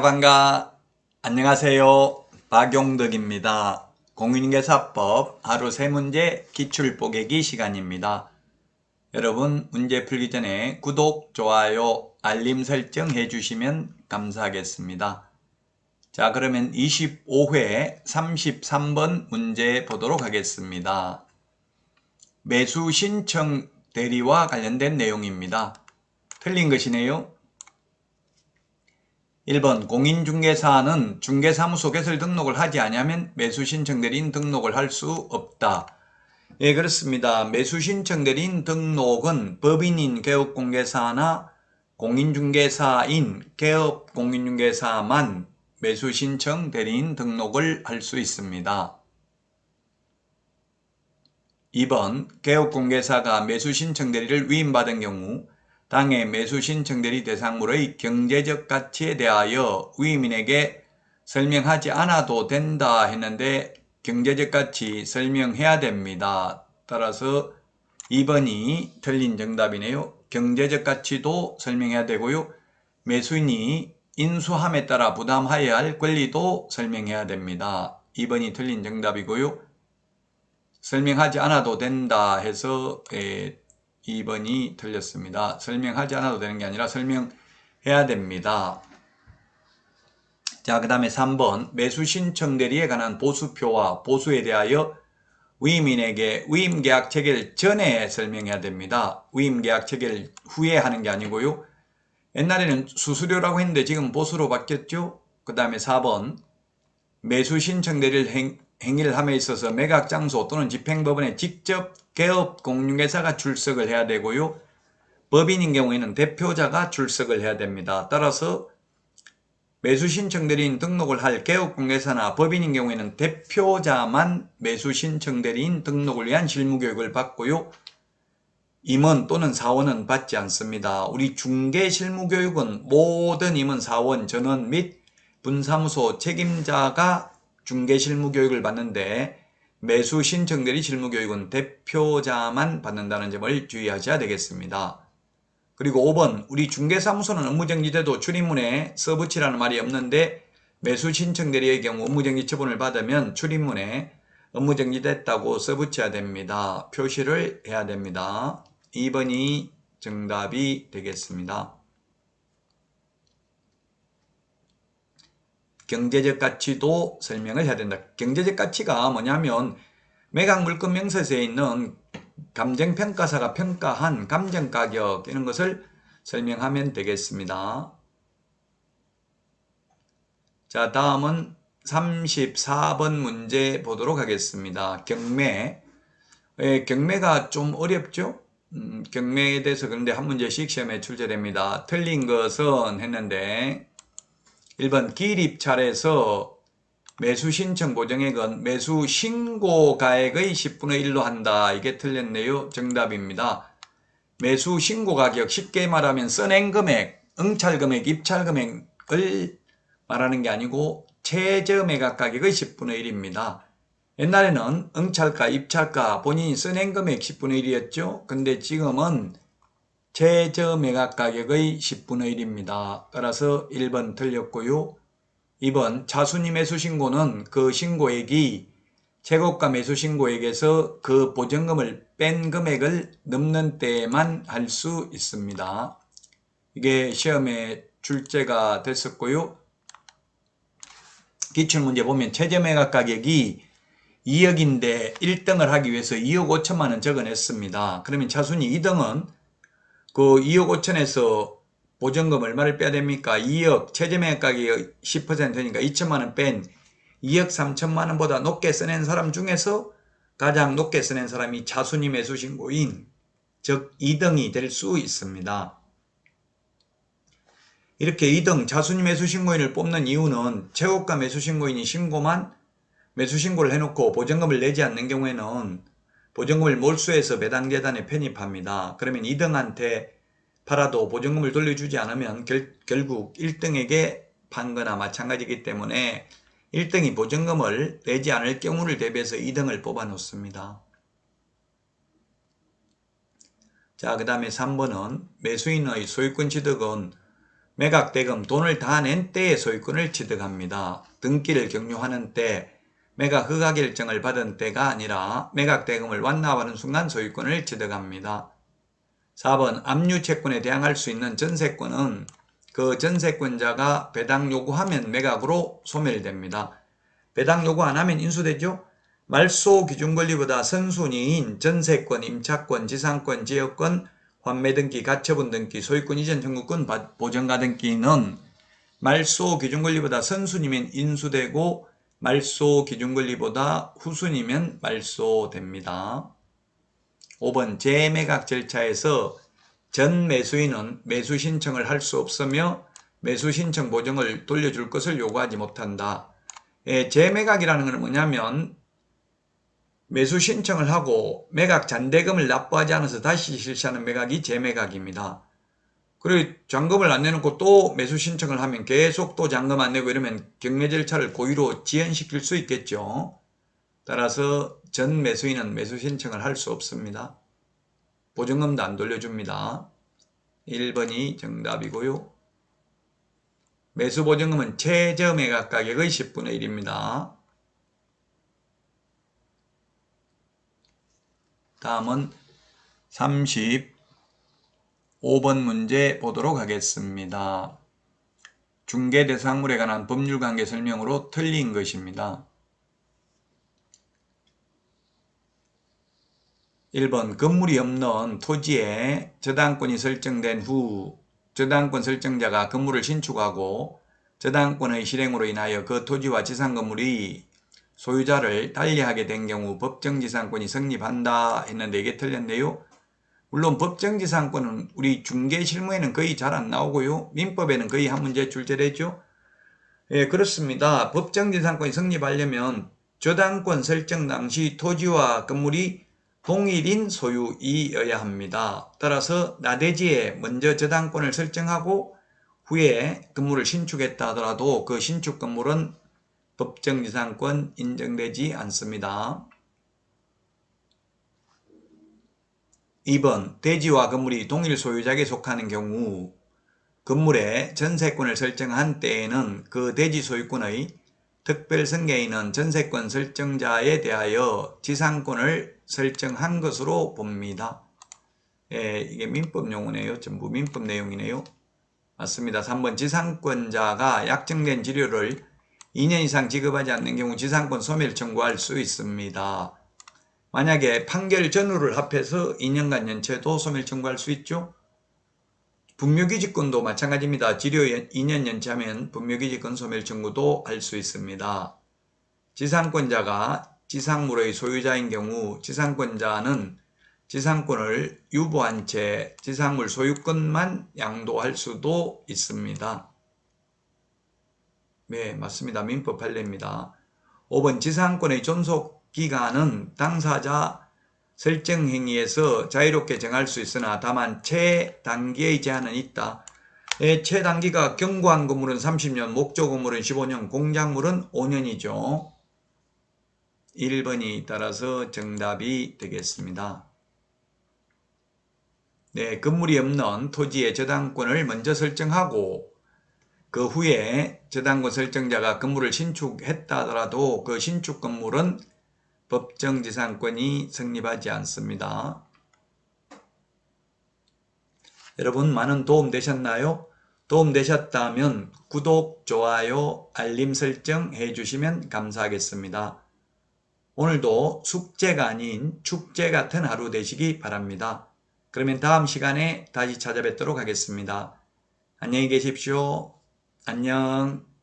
반가. 안녕하세요. 박용덕입니다. 공인중개사법 하루 3문제 기출 뽀개기 시간입니다. 여러분 문제 풀기 전에 구독, 좋아요, 알림 설정 해주시면 감사하겠습니다. 자, 그러면 25회 33번 문제 보도록 하겠습니다. 매수 신청 대리와 관련된 내용입니다. 틀린 것이네요. 1번 공인중개사는 중개사무소 개설 등록을 하지 않으면 매수신청대리인 등록을 할 수 없다. 예, 그렇습니다. 매수신청대리인 등록은 법인인 개업공개사나 공인중개사인 개업공인중개사만 매수신청대리인 등록을 할 수 있습니다. 2번 개업공개사가 매수신청대리를 위임받은 경우 당해 매수신청대리 대상물의 경제적 가치에 대하여 위임인에게 설명하지 않아도 된다 했는데 경제적 가치 설명해야 됩니다. 따라서 2번이 틀린 정답이네요. 경제적 가치도 설명해야 되고요. 매수인이 인수함에 따라 부담하여야 할 권리도 설명해야 됩니다. 2번이 틀린 정답이고요. 설명하지 않아도 된다 해서 2번이 틀렸습니다. 설명하지 않아도 되는 게 아니라 설명해야 됩니다. 자, 그 다음에 3번 매수신청 대리에 관한 보수표와 보수에 대하여 위임인에게 위임계약 체결 전에 설명해야 됩니다. 위임계약 체결 후에 하는 게 아니고요. 옛날에는 수수료라고 했는데 지금 보수로 바뀌었죠. 그 다음에 4번 매수신청 대리를 행위를 함에 있어서 매각장소 또는 집행법원에 직접 개업공인중개사가 출석을 해야 되고요. 법인인 경우에는 대표자가 출석을 해야 됩니다. 따라서 매수신청대리인 등록을 할 개업공개사나 법인인 경우에는 대표자만 매수신청대리인 등록을 위한 실무교육을 받고요. 임원 또는 사원은 받지 않습니다. 우리 중개실무교육은 모든 임원, 사원, 전원 및 분사무소 책임자가 중개실무교육을 받는데 매수신청대리 실무교육은 대표자만 받는다는 점을 주의하셔야 되겠습니다. 그리고 5번 우리 중개사무소는 업무정지돼도 출입문에 써붙이라는 말이 없는데 매수신청대리의 경우 업무정지 처분을 받으면 출입문에 업무정지됐다고 써붙여야 됩니다. 표시를 해야 됩니다. 2번이 정답이 되겠습니다. 경제적 가치도 설명을 해야 된다. 경제적 가치가 뭐냐면 매각물건명세서에 있는 감정평가사가 평가한 감정가격 이런 것을 설명하면 되겠습니다. 자, 다음은 34번 문제 보도록 하겠습니다. 경매. 경매가 좀 어렵죠? 경매에 대해서 그런데 한 문제씩 시험에 출제됩니다. 틀린 것은 했는데 1번 기입찰에서 매수신청 보정액은 매수신고가액의 10분의 1로 한다. 이게 틀렸네요. 정답입니다. 매수신고가격 쉽게 말하면 써낸금액, 응찰금액, 입찰금액을 말하는 게 아니고 최저매각가격의 10분의 1입니다. 옛날에는 응찰가, 입찰가, 본인이 써낸금액 10분의 1이었죠. 근데 지금은 최저매각가격의 10분의 1입니다. 따라서 1번 틀렸고요. 2번 차순위 매수신고는 그 신고액이 최고가 매수신고액에서 그 보증금을 뺀 금액을 넘는 때에만 할 수 있습니다. 이게 시험에 출제가 됐었고요. 기출문제 보면 최저매각가격이 2억인데 1등을 하기 위해서 2억 5천만 원 적어냈습니다. 그러면 차순위 2등은 그 2억 5천에서 보증금 얼마를 빼야 됩니까? 2억, 최저매각 가격이 10%니까 2천만 원 뺀 2억 3천만 원보다 높게 써낸 사람 중에서 가장 높게 써낸 사람이 차순위 매수신고인, 즉 2등이 될 수 있습니다. 이렇게 2등 차순위 매수신고인을 뽑는 이유는 최고가 매수신고인이 매수신고를 해놓고 보증금을 내지 않는 경우에는 보증금을 몰수해서 배당재단에 편입합니다. 그러면 2등한테 팔아도 보증금을 돌려주지 않으면 결국 1등에게 판 거나 마찬가지이기 때문에 1등이 보증금을 내지 않을 경우를 대비해서 2등을 뽑아 놓습니다. 자, 그 다음에 3번은 매수인의 소유권 취득은 매각대금 돈을 다 낸 때의 소유권을 취득합니다. 등기를 격려하는 때, 매각 허가 결정을 받은 때가 아니라 매각대금을 완납하는 순간 소유권을 취득합니다. 4번 압류채권에 대항할 수 있는 전세권은 그 전세권자가 배당 요구하면 매각으로 소멸됩니다. 배당 요구 안 하면 인수되죠? 말소 기준권리보다 선순위인 전세권, 임차권, 지상권, 지역권, 환매등기, 가처분 등기, 소유권 이전 청구권, 보전가 등기는 말소 기준권리보다 선순위면 인수되고 말소 기준권리보다 후순위면 말소됩니다. 5번 재매각 절차에서 전 매수인은 매수 신청을 할 수 없으며 매수 신청 보증을 돌려줄 것을 요구하지 못한다. 재매각이라는 것은 뭐냐면 매수 신청을 하고 매각 잔대금을 납부하지 않아서 다시 실시하는 매각이 재매각입니다. 그리고 잔금을 안 내놓고 또 매수 신청을 하면 계속 또 잔금 안 내고 이러면 경매 절차를 고의로 지연시킬 수 있겠죠. 따라서 전 매수인은 매수 신청을 할 수 없습니다. 보증금도 안 돌려줍니다. 1번이 정답이고요. 매수보증금은 최저 매각 가격의 10분의 1입니다. 다음은 35번 문제 보도록 하겠습니다. 중개대상물에 관한 법률관계 설명으로 틀린 것입니다. 1번 건물이 없는 토지에 저당권이 설정된 후 저당권 설정자가 건물을 신축하고 저당권의 실행으로 인하여 그 토지와 지상건물이 소유자를 달리하게 된 경우 법정지상권이 성립한다 했는데 이게 틀렸네요. 물론 법정지상권은 우리 중개실무에는 거의 잘 안 나오고요. 민법에는 거의 한 문제 출제되죠. 예, 그렇습니다. 법정지상권이 성립하려면 저당권 설정 당시 토지와 건물이 동일인 소유이어야 합니다. 따라서 나대지에 먼저 저당권을 설정하고 후에 건물을 신축했다 하더라도 그 신축 건물은 법정지상권 인정되지 않습니다. 2번 대지와 건물이 동일 소유자에게 속하는 경우 건물에 전세권을 설정한 때에는 그 대지 소유권의 특별승계인은 전세권 설정자에 대하여 지상권을 설정한 것으로 봅니다. 예, 이게 민법 용어네요. 전부 민법 내용이네요. 맞습니다. 3번 지상권자가 약정된 지료를 2년 이상 지급하지 않는 경우 지상권 소멸 청구할 수 있습니다. 만약에 판결 전후를 합해서 2년간 연체도 소멸 청구할 수 있죠. 분묘기지권도 마찬가지입니다. 지료 2년 연체하면 분묘기지권 소멸 청구도 할 수 있습니다. 지상권자가 지상물의 소유자인 경우 지상권자는 지상권을 유보한 채 지상물 소유권만 양도할 수도 있습니다. 네, 맞습니다. 민법 판례입니다. 5번 지상권의 존속기간은 당사자 설정행위에서 자유롭게 정할 수 있으나 다만 최단기의 제한은 있다. 최단기가 경고한 건물은 30년, 목조 건물은 15년, 공작물은 5년이죠. 1번이 따라서 정답이 되겠습니다. 네, 건물이 없는 토지의 저당권을 먼저 설정하고 그 후에 저당권 설정자가 건물을 신축했다 하더라도 그 신축 건물은 법정지상권이 성립하지 않습니다. 여러분 많은 도움 되셨나요? 도움 되셨다면 구독, 좋아요, 알림 설정 해주시면 감사하겠습니다. 오늘도 숙제가 아닌 축제 같은 하루 되시기 바랍니다. 그러면 다음 시간에 다시 찾아뵙도록 하겠습니다. 안녕히 계십시오. 안녕.